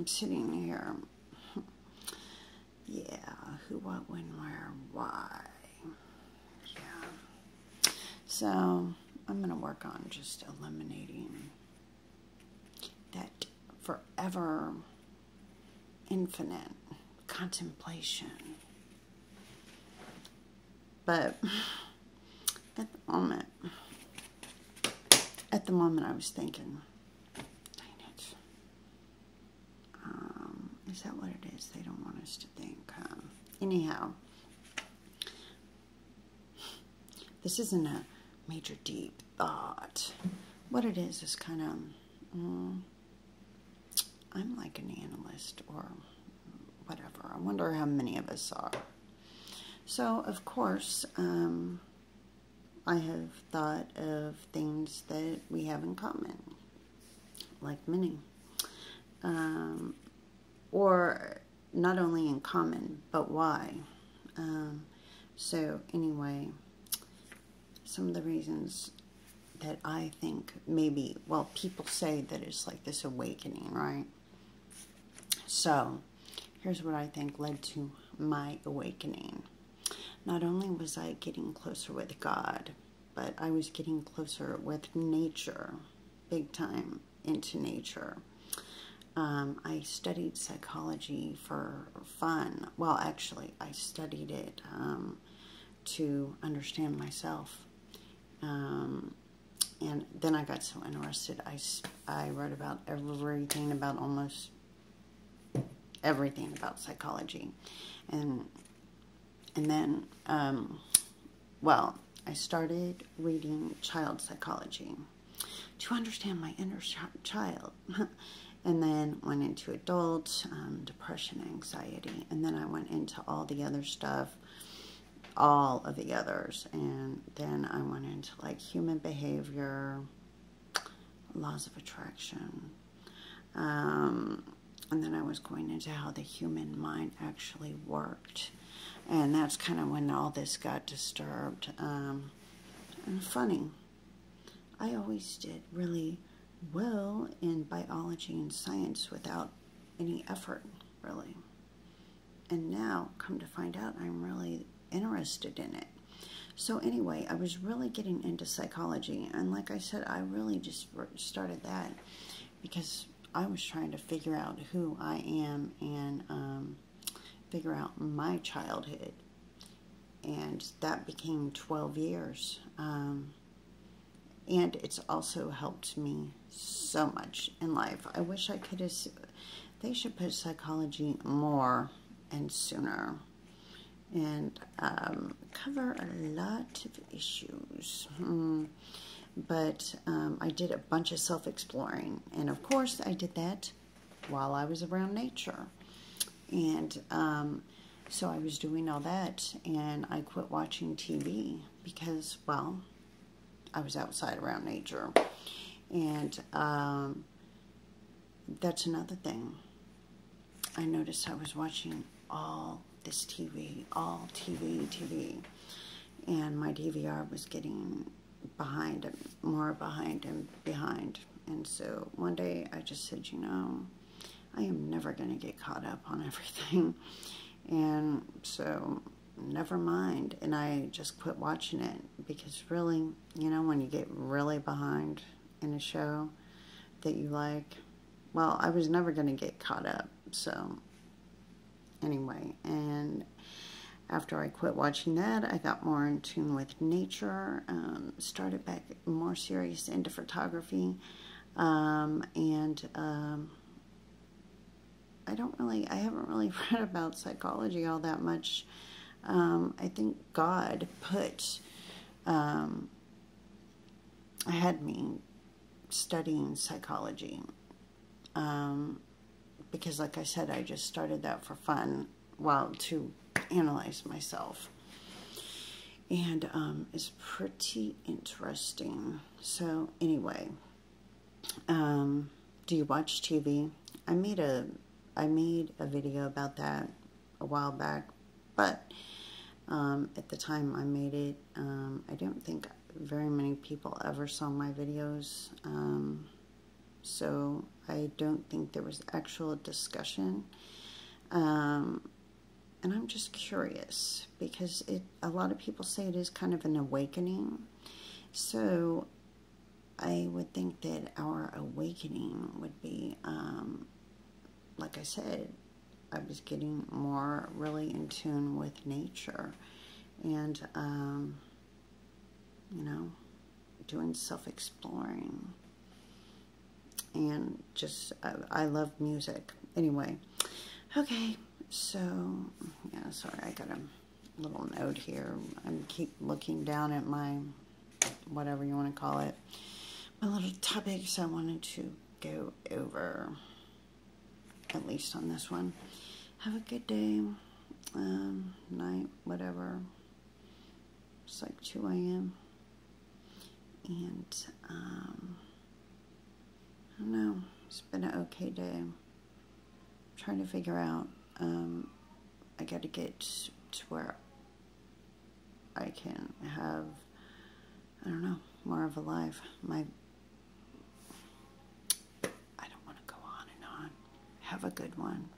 I'm sitting here. Yeah, who, what, when, where, why. Yeah. So, I'm going to work on just eliminating that forever infinite contemplation. But at the moment I was thinking, dang it. Is that what it is? They don't want us to think. Anyhow, this isn't a major deep thought. What it is kind of, I'm like an analyst or whatever. I wonder how many of us are. So, of course, I have thought of things that we have in common, like many. Or not only in common, but why. So, anyway, some of the reasons that I think maybe, well, people say that it's like this awakening, right? So, here's what I think led to my awakening. Not only was I getting closer with God, but I was getting closer with nature, big time into nature. I studied psychology for fun. Well, actually, I studied it to understand myself. And then I got so interested, I wrote about everything, about almost everything about psychology. And then, well, I started reading child psychology to understand my inner child. And then went into adult, depression, anxiety. And then I went into all the other stuff, all of the others. And then I went into like human behavior, laws of attraction. And then I was going into how the human mind actually worked. And that's kind of when all this got disturbed. And funny, I always did really well in biology and science without any effort, really. And now, come to find out, I'm really interested in it. So anyway, I was really getting into psychology. And like I said, I really just started that because I was trying to figure out who I am and figure out my childhood. And that became 12 years. And it's also helped me so much in life. I wish I could have, they should put psychology more and sooner. And cover a lot of issues. But I did a bunch of self-exploring. And of course, I did that while I was around nature. And so I was doing all that. And I quit watching TV because, well, I was outside around nature. And that's another thing. I noticed I was watching all this TV, all TV. And my DVR was getting behind, more behind and behind. And so one day I just said, you know, I am never going to get caught up on everything. And so never mind. And I just quit watching it because really, you know, when you get really behind in a show that you like, well, I was never going to get caught up. So anyway, and after I quit watching that, I got more in tune with nature, started back more serious into photography, and I haven't really read about psychology all that much. I think God had me studying psychology, because like I said, I just started that for fun, well, to analyze myself. And it's pretty interesting. So anyway, do you watch TV? I made a video about that a while back, but at the time I made it, I don't think very many people ever saw my videos. so I don't think there was actual discussion. And I'm just curious because a lot of people say it is kind of an awakening. So I would think that our awakening would be, like I said, I was getting more really in tune with nature and, you know, doing self-exploring. And just, I love music. Anyway, okay. So, yeah, sorry, I got a little note here. I keep looking down at my, whatever you want to call it, my little topics I wanted to go over, at least on this one. Have a good day, night, whatever. It's like 2 a.m. And, I don't know, it's been an okay day. I'm trying to figure out, I got to get to where I can have, I don't know, more of a life. I don't want to go on and on. Have a good one.